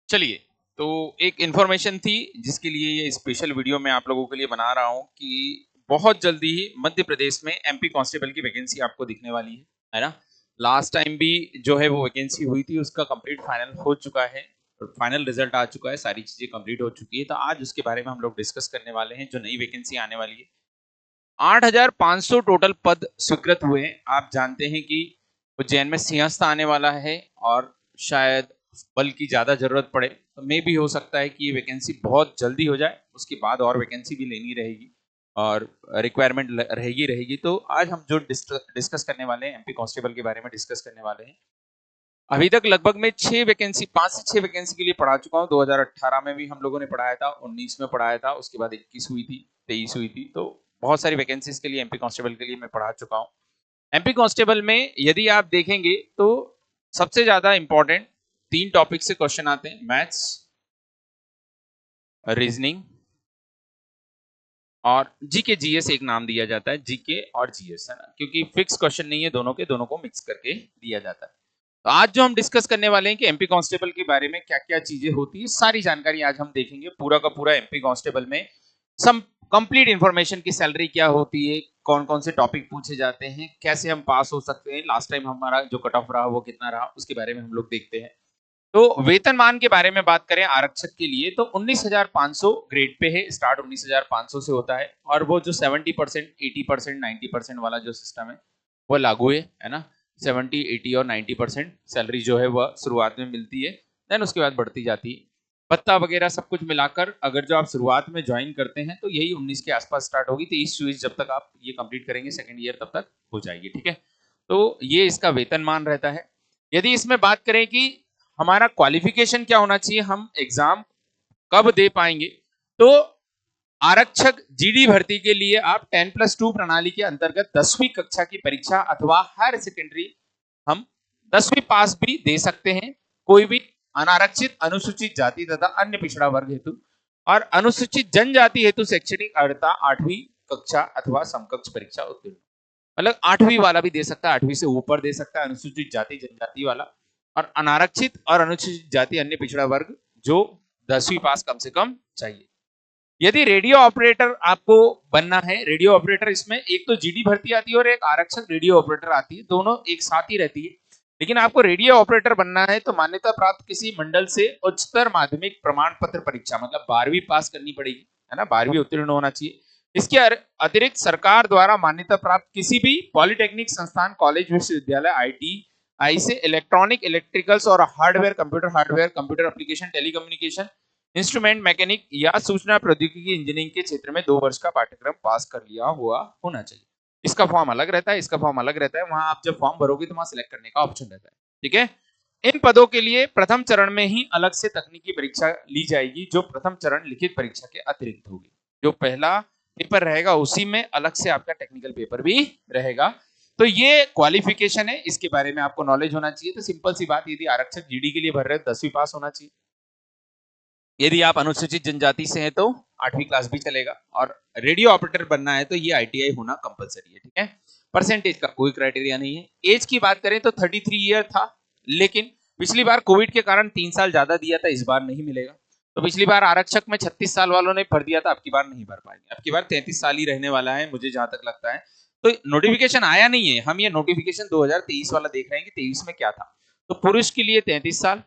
चलिए, तो एक इन्फॉर्मेशन थी जिसके लिए ये स्पेशल वीडियो मैं आप लोगों के लिए बना रहा हूँ कि बहुत जल्दी ही मध्य प्रदेश में एमपी कांस्टेबल की वैकेंसी आपको दिखने वाली है ना। लास्ट टाइम भी जो है वो वैकेंसी हुई थी, उसका कंप्लीट फाइनल हो चुका है, फाइनल रिजल्ट आ चुका है, सारी चीजें कंप्लीट हो चुकी है। तो आज उसके बारे में हम लोग डिस्कस करने वाले हैं, जो नई वैकेंसी आने वाली है। 8,500 टोटल पद स्वीकृत हुए हैं। आप जानते हैं कि उज्जैन में सिंहस्थ आने वाला है और शायद बल की ज्यादा जरूरत पड़े, तो मे भी हो सकता है कि ये वैकेंसी बहुत जल्दी हो जाए, उसके बाद और वैकेंसी भी लेनी रहेगी और रिक्वायरमेंट रहेगी रहेगी। तो आज हम जो डिस्कस करने वाले हैं, एमपी कांस्टेबल के बारे में डिस्कस करने वाले हैं। अभी तक लगभग मैं 6 वैकेंसी, 5 से 6 वैकेंसी के लिए पढ़ा चुका हूँ। 2018 में भी हम लोगों ने पढ़ाया था, 19 में पढ़ाया था, उसके बाद 21 हुई थी, 23 हुई थी। तो बहुत सारी वैकेंसीज के लिए एमपी कांस्टेबल के लिए मैं पढ़ा चुका हूँ। एमपी कांस्टेबल में यदि आप देखेंगे तो सबसे ज्यादा इंपॉर्टेंट 3 टॉपिक से क्वेश्चन आते हैं: मैथ्स, रीजनिंग और जीके जीएस। एक नाम दिया जाता है जीके और जीएस, है ना, क्योंकि फिक्स क्वेश्चन नहीं है, दोनों को मिक्स करके दिया जाता है। तो आज जो हम डिस्कस करने वाले हैं कि एमपी कांस्टेबल के बारे में क्या क्या चीजें होती है, सारी जानकारी आज हम देखेंगे। पूरा का पूरा एमपी कांस्टेबल में सम कंप्लीट इंफॉर्मेशन की सैलरी क्या होती है, कौन कौन से टॉपिक पूछे जाते हैं, कैसे हम पास हो सकते हैं, लास्ट टाइम हमारा जो कट ऑफ रहा वो कितना रहा, उसके बारे में हम लोग देखते हैं। तो वेतनमान के बारे में बात करें आरक्षक के लिए तो 19,500 ग्रेड पे है, स्टार्ट 19,500 से होता है। और वो जो 70%, 80%, 90% वाला जो सिस्टम है वो लागू है ना। 70, 80 और 90% सैलरी जो है वह शुरुआत में मिलती है, देन उसके बाद बढ़ती जाती है। भत्ता वगैरह सब कुछ मिलाकर अगर जो आप शुरुआत में ज्वाइन करते हैं तो यही 19 के आसपास स्टार्ट होगी। 23-24 जब तक आप ये कंप्लीट करेंगे सेकंड ईयर तब तक हो जाएगी, ठीक है। तो ये इसका वेतनमान रहता है। यदि इसमें बात करें कि हमारा क्वालिफिकेशन क्या होना चाहिए, हम एग्जाम कब दे पाएंगे, तो आरक्षक जीडी भर्ती के लिए आप 10+2 प्रणाली के अंतर्गत 10वीं कक्षा की परीक्षा अथवा हायर सेकेंडरी हम 10वीं पास भी दे सकते हैं, कोई भी अनारक्षित, अनुसूचित जाति तथा अन्य पिछड़ा वर्ग हेतु और अनुसूचित जनजाति हेतु शैक्षणिक अर्हता 8वीं कक्षा अथवा समकक्ष परीक्षा उत्तीर्ण। मतलब 8वीं वाला भी दे सकता है, 8वीं से ऊपर दे सकता है अनुसूचित जाति जनजाति वाला, और अनारक्षित और अनुसूचित जाति अन्य पिछड़ा वर्ग जो 10वीं पास कम से कम चाहिए। यदि रेडियो ऑपरेटर आपको बनना है, रेडियो ऑपरेटर इसमें एक तो जीडी भर्ती आती है और एक आरक्षक रेडियो ऑपरेटर आती है, दोनों एक साथ ही रहती है। लेकिन आपको रेडियो ऑपरेटर बनना है तो मान्यता प्राप्त किसी मंडल से उच्चतर माध्यमिक प्रमाण पत्र परीक्षा, मतलब 12वीं पास करनी पड़ेगी, है ना, 12वीं उत्तीर्ण होना चाहिए। इसके अतिरिक्त सरकार द्वारा मान्यता प्राप्त किसी भी पॉलिटेक्निक संस्थान, कॉलेज, विश्वविद्यालय, आई से इलेक्ट्रॉनिक, इलेक्ट्रिकल्स और hardware, computer application, telecommunication, instrument mechanic या सूचना प्रौद्योगिकी इंजीनियरिंग के क्षेत्र में 2 वर्ष का पाठ्यक्रम पास कर लिया हुआ होना चाहिए। इसका फॉर्म अलग रहता है, इसका फॉर्म अलग रहता है। वहां आप जब फॉर्म भरोगे तो वहां सिलेक्ट करने का ऑप्शन रहता है, ठीक है। इन पदों के लिए प्रथम चरण में ही अलग से तकनीकी परीक्षा ली जाएगी, जो प्रथम चरण लिखित परीक्षा के अतिरिक्त होगी। जो पहला पेपर रहेगा उसी में अलग से आपका टेक्निकल पेपर भी रहेगा। तो ये क्वालिफिकेशन है, इसके बारे में आपको नॉलेज होना चाहिए। तो सिंपल सी बात, यदि आरक्षक जीडी के लिए भर रहे हैं 10वीं पास होना चाहिए। यदि आप अनुसूचित जनजाति से हैं तो 8वीं क्लास भी चलेगा, और रेडियो ऑपरेटर बनना है तो ये आईटीआई होना कंपलसरी है, ठीक है। परसेंटेज का कोई क्राइटेरिया नहीं है। एज की बात करें तो 33 ईयर था, लेकिन पिछली बार कोविड के कारण 3 साल ज्यादा दिया था, इस बार नहीं मिलेगा। तो पिछली बार आरक्षक में 36 साल वालों ने भर दिया था, अब की बार नहीं भर पाएंगे, अब की बार 33 साल ही रहने वाला है, मुझे जहां तक लगता है। तो नोटिफिकेशन आया नहीं है, हम ये नोटिफिकेशन 2023 वाला देख रहे हैं कि 23 में क्या था। तो पुरुष के लिए 33 साल,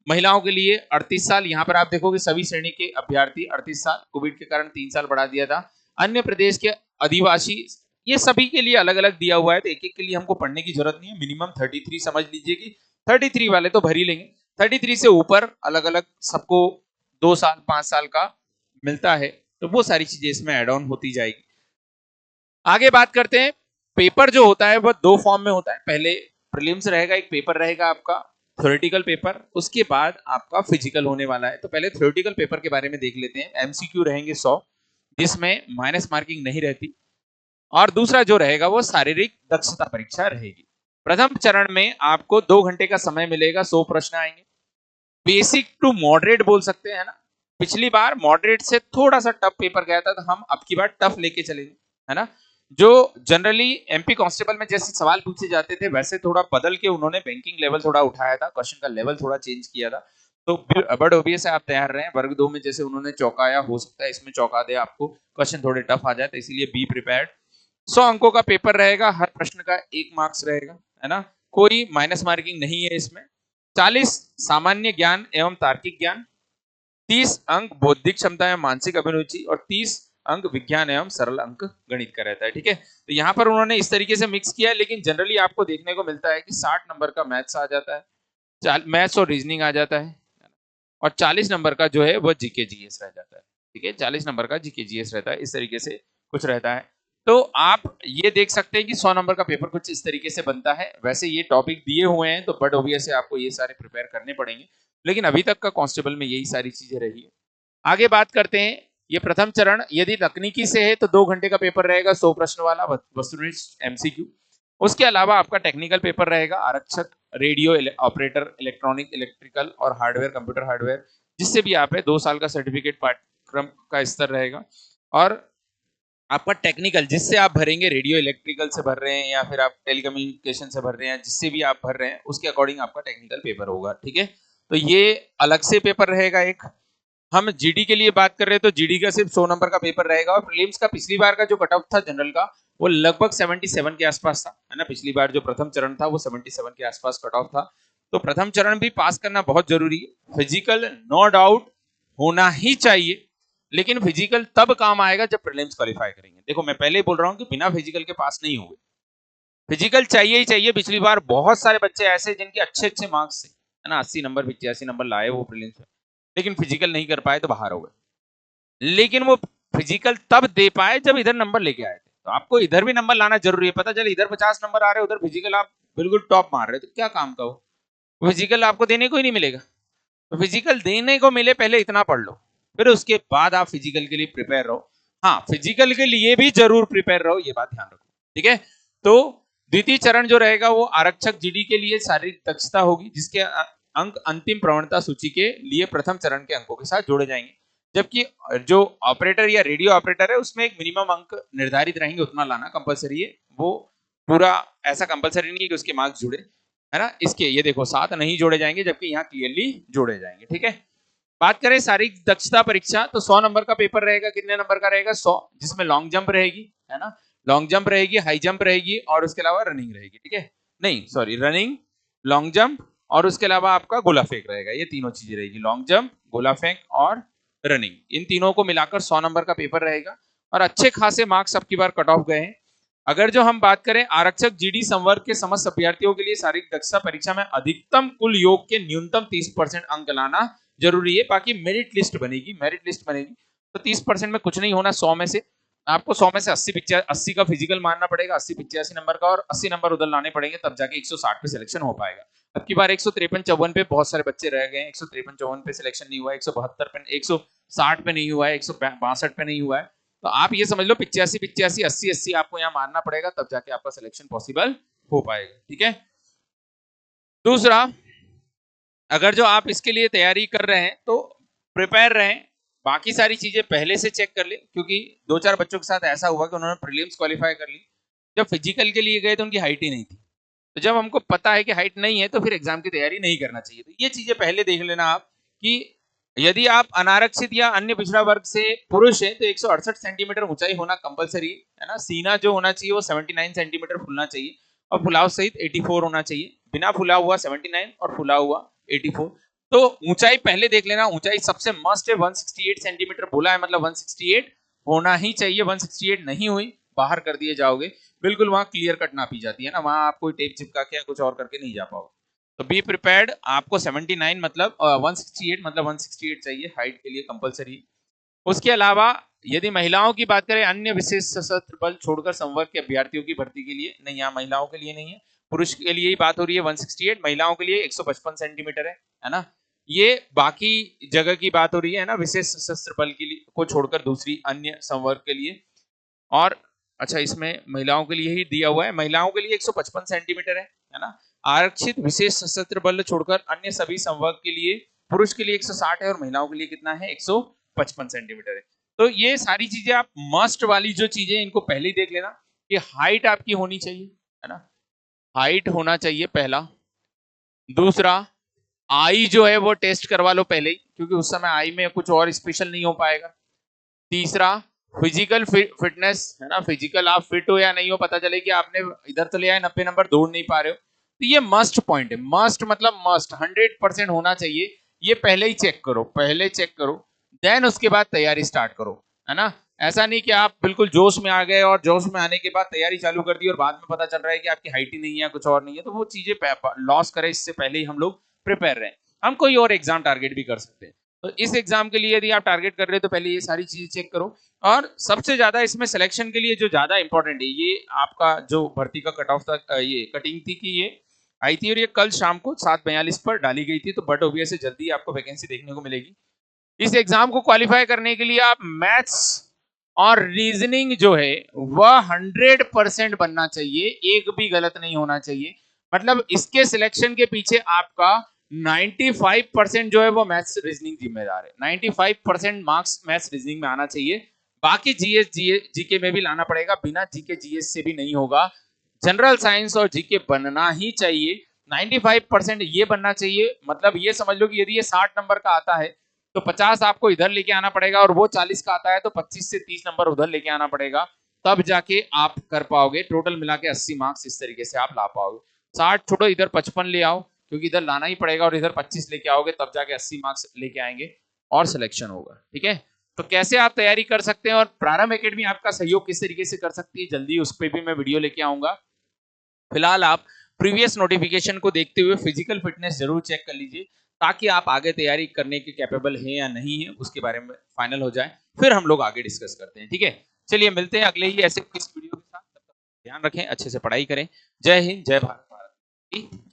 महिलाओं के लिए 38 साल। यहां पर आप देखोगे सभी श्रेणी के अभ्यर्थी 38 साल, कोविड के कारण 3 साल बढ़ा दिया था। अन्य प्रदेश के आदिवासी, ये सभी के लिए अलग अलग दिया हुआ है, तो एक एक के लिए हमको पढ़ने की जरूरत नहीं है। मिनिमम 33 समझ लीजिए कि 33 वाले तो भर ही लेंगे। 33 से ऊपर अलग अलग सबको 2 साल, 5 साल का मिलता है, तो वो सारी चीजें इसमें एड ऑन होती जाएगी। आगे बात करते हैं। पेपर जो होता है वह 2 फॉर्म में होता है। पहले प्रीलिम्स रहेगा, एक पेपर रहेगा आपका थ्योरेटिकल पेपर, उसके बाद आपका फिजिकल होने वाला है। तो पहले थ्योरेटिकल पेपर के बारे में देख लेते हैं। एमसीक्यू रहेंगे 100, जिसमें माइनस मार्किंग नहीं रहती, और दूसरा जो रहेगा वो शारीरिक दक्षता परीक्षा रहेगी। प्रथम चरण में आपको 2 घंटे का समय मिलेगा, 100 प्रश्न आएंगे। बेसिक टू मॉडरेट बोल सकते हैं ना। पिछली बार मॉडरेट से थोड़ा सा टफ पेपर गया था, तो हम अब की बार टफ लेके चलेंगे, है ना। जो जनरली एमपी कांस्टेबल में जैसे सवाल पूछे जाते थे वैसे थोड़ा बदल के उन्होंने बैंकिंग लेवल थोड़ा उठाया था, क्वेश्चन का लेवल थोड़ा चेंज किया था। तो बट ओबीएस है आप तैयार रहें। वर्ग 2 में जैसे उन्होंने चौंकाया, हो सकता है इसमें चौंका दे आपको, क्वेश्चन थोड़े टफ आ जाए, तो इसीलिए बी प्रिपेयर्ड। 100 अंकों का पेपर रहेगा, हर प्रश्न का 1 मार्क्स रहेगा, है ना, कोई माइनस मार्किंग नहीं है इसमें। 40 सामान्य ज्ञान एवं तार्किक ज्ञान, 30 अंक बौद्धिक क्षमता एवं मानसिक अभिरुचि और 30 अंक विज्ञान एवं सरल अंक गणित का रहता है। ठीक है, तो यहाँ पर उन्होंने इस तरीके से मिक्स किया है, लेकिन जनरली आपको देखने को मिलता है कि 60 नंबर का मैथ्स आ जाता है, मैथ्स और रीजनिंग आ जाता है, और 40 नंबर का जो है वो जीके जीएस रह जाता है। ठीक है, 40 नंबर का जीके जीएस रहता है, इस तरीके से कुछ रहता है। तो आप ये देख सकते हैं कि 100 नंबर का पेपर कुछ इस तरीके से बनता है। वैसे ये टॉपिक दिए हुए हैं, तो बट ऑब्वियसली आपको ये सारे प्रिपेयर करने पड़ेंगे, लेकिन अभी तक का कांस्टेबल में यही सारी चीजें रही है। आगे बात करते हैं, ये प्रथम चरण यदि तकनीकी से है तो 2 घंटे का पेपर रहेगा, 100 प्रश्न वाला वस्तुनिष्ठ एमसीक्यू। उसके अलावा आपका टेक्निकल पेपर रहेगा, आरक्षक, रेडियो ऑपरेटर, इलेक्ट्रॉनिक, इलेक्ट्रिकल और हार्डवेयर, कंप्यूटर हार्डवेयर, जिससे भी आप है 2 साल का सर्टिफिकेट पाठ्यक्रम का स्तर रहेगा। और आपका टेक्निकल जिससे आप भरेंगे, रेडियो इलेक्ट्रिकल से भर रहे हैं या फिर आप टेलीकम्युनिकेशन से भर रहे हैं, जिससे भी आप भर रहे हैं उसके अकॉर्डिंग आपका टेक्निकल पेपर होगा। ठीक है, तो ये अलग से पेपर रहेगा एक। हम जीडी के लिए बात कर रहे हैं तो जीडी का सिर्फ 100 नंबर का पेपर रहेगा, और प्रीलिम्स का पिछली बार का जो कट ऑफ था जनरल का वो लगभग 77 के आसपास था, है ना। पिछली बार जो प्रथम चरण था वो 77 के आसपास कट ऑफ था। तो प्रथम चरण भी पास करना बहुत जरूरी है। फिजिकल नो डाउट होना ही चाहिए, लेकिन फिजिकल तब काम आएगा जब प्रीलिम्स क्वालिफाई करेंगे। देखो मैं पहले ही बोल रहा हूं कि बिना फिजिकल के पास नहीं होंगे, फिजिकल चाहिए ही चाहिए। पिछली बार बहुत सारे बच्चे ऐसे जिनके अच्छे अच्छे मार्क्स थे, है ना, 80 नंबर 85 नंबर लाए वो प्रीलिम्स में, लेकिन फिजिकल नहीं कर पाए तो बाहर हो गए। लेकिन वो फिजिकल तब दे पाए जब इधर नंबर लेके आए थे। तो आपको इधर भी नंबर लाना जरूरी है। पता चले इधर 50 नंबर आ रहे, उधर फिजिकल आप बिल्कुल टॉप मार रहे, तो क्या काम का हो। फिजिकल आपको देने को ही नहीं मिलेगा। तो फिजिकल देने को मिले पहले इतना पढ़ लो, फिर उसके बाद आप फिजिकल के लिए प्रिपेयर रहो। हाँ, फिजिकल के लिए भी जरूर प्रिपेयर रहो, ये बात ध्यान रखो। ठीक है, तो द्वितीय चरण जो रहेगा वो आरक्षक जीडी के लिए शारीरिक दक्षता होगी, जिसके अंक अंतिम प्रवणता सूची के लिए प्रथम चरण के अंकों के साथ जोड़े जाएंगे। जबकि जो ऑपरेटर या रेडियो ऑपरेटर है उसमें एक मिनिमम अंक निर्धारित रहेंगे, उतना लाना कंपलसरी है। वो पूरा ऐसा कंपलसरी नहीं है कि उसके मार्क्स जुड़े, है ना। इसके ये देखो 7 नहीं जोड़े जाएंगे, जबकि यहाँ क्लियरली जोड़े जाएंगे। ठीक है, बात करें शारीरिक दक्षता परीक्षा, तो 100 नंबर का पेपर रहेगा। कितने नंबर का रहेगा? 100, जिसमें लॉन्ग जंप रहेगी, है ना, लॉन्ग जंप रहेगी, हाई जंप रहेगी, और उसके अलावा रनिंग रहेगी। ठीक है, नहीं सॉरी, रनिंग, लॉन्ग जंप, और उसके अलावा आपका गोला फेंक रहेगा। ये तीनों चीजें रहेगी, लॉन्ग जंप, गोला फेंक और रनिंग। इन तीनों को मिलाकर 100 नंबर का पेपर रहेगा, और अच्छे खासे मार्क्स अब की बार कट ऑफ गए हैं। अगर जो हम बात करें आरक्षक जीडी संवर्ग के समस्त अभ्यर्थियों के लिए शारीरिक दक्षता परीक्षा में अधिकतम कुल योग के न्यूनतम 30% अंक लाना जरूरी है। बाकी मेरिट लिस्ट बनेगी, मेरिट लिस्ट बनेगी, तो 30% में कुछ नहीं होना। 100 में से आपको 100 में से 80 का फिजिकल मानना पड़ेगा, 80-85 नंबर का, और 80 नंबर उधर लाने पड़ेंगे, तब जाके 160 पे सिलेक्शन हो पाएगा। अब की बार 153-54 पे बहुत सारे बच्चे रह गए हैं, 153-54 पे सिलेक्शन नहीं हुआ है, 172 पे, 160 पे नहीं हुआ है, 162 पे नहीं हुआ है। तो आप ये समझ लो 85-85, 80-80 आपको यहाँ मानना पड़ेगा, तब जाके आपका सिलेक्शन पॉसिबल हो पाएगा। ठीक है, दूसरा, अगर जो आप इसके लिए तैयारी कर रहे हैं तो प्रिपेयर रहें, बाकी सारी चीजें पहले से चेक कर ले, क्योंकि 2-4 बच्चों के साथ ऐसा हुआ कि उन्होंने प्रीलिम्स क्वालिफाई कर ली, जब फिजिकल के लिए गए तो उनकी हाइट ही नहीं थी। तो जब हमको पता है कि हाइट नहीं है तो फिर एग्जाम की तैयारी नहीं करना चाहिए। तो ये चीजें पहले देख लेना आप कि यदि आप अनारक्षित या अन्य पिछड़ा वर्ग से पुरुष है तो 168 सेंटीमीटर ऊंचाई होना कंपलसरी है ना। सीना जो होना चाहिए वो 79 सेंटीमीटर फुलना चाहिए, और फुलाव सहित 84 होना चाहिए। बिना फुला हुआ 79 और फुला हुआ 84। तो ऊंचाई पहले देख लेना, ऊंचाई सबसे मस्ट है। 168 सेंटीमीटर बोला है, मतलब 168 होना ही चाहिए। 168 नहीं हुई, बाहर कर दिए जाओगे। बिल्कुल वहां क्लियर कट नापी जाती है ना, वहां आप कोई टेप चिपका के या कुछ और करके नहीं जा पाओगे। तो बी प्रिपेयर्ड, आपको 79 मतलब 168 मतलब 168 चाहिए हाइट के लिए कंपलसरी। उसके अलावा यदि महिलाओं की बात करें, अन्य विशेष सशस्त्र बल छोड़कर संवर्ग के अभ्यर्थियों की भर्ती के लिए नहीं, यहाँ महिलाओं के लिए नहीं है, पुरुष के लिए ही बात हो रही है। 168 महिलाओं के लिए 155 सेंटीमीटर है ना। ये बाकी जगह की बात हो रही है ना, विशेष सशस्त्र बल के लिए को छोड़कर दूसरी अन्य संवर्ग के लिए। और अच्छा, इसमें महिलाओं के लिए ही दिया हुआ है, महिलाओं के लिए 155 सेंटीमीटर है ना। आरक्षित विशेष सशस्त्र बल छोड़कर अन्य सभी संवर्ग के लिए पुरुष के लिए 160 है, और महिलाओं के लिए कितना है? 155 सेंटीमीटर है। तो ये सारी चीजें आप मस्ट वाली जो चीजें इनको पहले ही देख लेना। कि हाइट आपकी होनी चाहिए, है ना, हाइट होना चाहिए पहला। दूसरा, आई जो है वो टेस्ट करवा लो पहले ही, क्योंकि उस समय आई में कुछ और स्पेशल नहीं हो पाएगा। तीसरा, फिजिकल फिटनेस, है ना, फिजिकल आप फिट हो या नहीं हो, पता चले कि आपने इधर तो ले आए 90 नंबर, दौड़ नहीं पा रहे हो, तो ये मस्ट पॉइंट है। मस्ट मतलब मस्ट 100% होना चाहिए, ये पहले ही चेक करो, पहले चेक करो, देन उसके बाद तैयारी स्टार्ट करो, है ना। ऐसा नहीं कि आप बिल्कुल जोश में आ गए और जोश में आने के बाद तैयारी चालू कर दी और बाद में पता चल रहा है कि आपकी हाइट ही नहीं है, कुछ और नहीं है, तो वो चीजें लॉस करे, इससे पहले ही हम लोग प्रिपेयर रहे। हम कोई और एग्जाम टारगेट भी कर सकते हैं, तो इस एग्जाम के लिए यदि आप टारगेट कर रहे हो तो पहले ये सारी चीजें चेक करो। और सबसे ज्यादा इसमें सिलेक्शन के लिए जो ज्यादा इंपॉर्टेंट है, ये आपका जो भर्ती का कट ऑफ था, ये कटिंग थी कि ये आई थी और ये कल शाम को 7:42 पर डाली गई थी, तो बट ऑब्वियस जल्दी आपको वैकेंसी देखने को मिलेगी। इस एग्जाम को क्वालिफाई करने के लिए आप मैथ्स और रीजनिंग जो है वह 100% बनना चाहिए, एक भी गलत नहीं होना चाहिए। मतलब इसके सिलेक्शन के पीछे आपका 95% जो है वो मैथ्स रीजनिंग जिम्मेदार है। 95% मार्क्स मैथ्स रीजनिंग में आना चाहिए। बाकी जीएस जीके में भी लाना पड़ेगा, बिना जीके जीएस से भी नहीं होगा। जनरल साइंस और जीके बनना ही चाहिए, 95% ये बनना चाहिए। मतलब ये समझ लो कि यदि ये 60 नंबर का आता है तो 50 आपको इधर लेके आना पड़ेगा, और वो 40 का आता है तो 25 से 30 नंबर उधर लेके आना पड़ेगा, तब जाके आप कर पाओगे। टोटल मिला के 80 मार्क्स इस तरीके से आप ला पाओगे। 60 छोड़ो, इधर 55 ले आओ, क्योंकि इधर लाना ही पड़ेगा, और इधर 25 लेके आओगे तब जाके 80 मार्क्स लेके आएंगे और सिलेक्शन होगा। ठीक है, तो कैसे आप तैयारी कर सकते हैं और प्रारंभ एकेडमी आपका सहयोग किस तरीके से कर सकती है, जल्दी उस पर भी मैं वीडियो लेके आऊंगा। फिलहाल आप प्रीवियस नोटिफिकेशन को देखते हुए फिजिकल फिटनेस जरूर चेक कर लीजिए, ताकि आप आगे तैयारी करने के कैपेबल हैं या नहीं है उसके बारे में फाइनल हो जाए, फिर हम लोग आगे डिस्कस करते हैं। ठीक है, चलिए मिलते हैं अगले ही ऐसे किस वीडियो के साथ। ध्यान रखें, अच्छे से पढ़ाई करें। जय हिंद, जय भारत।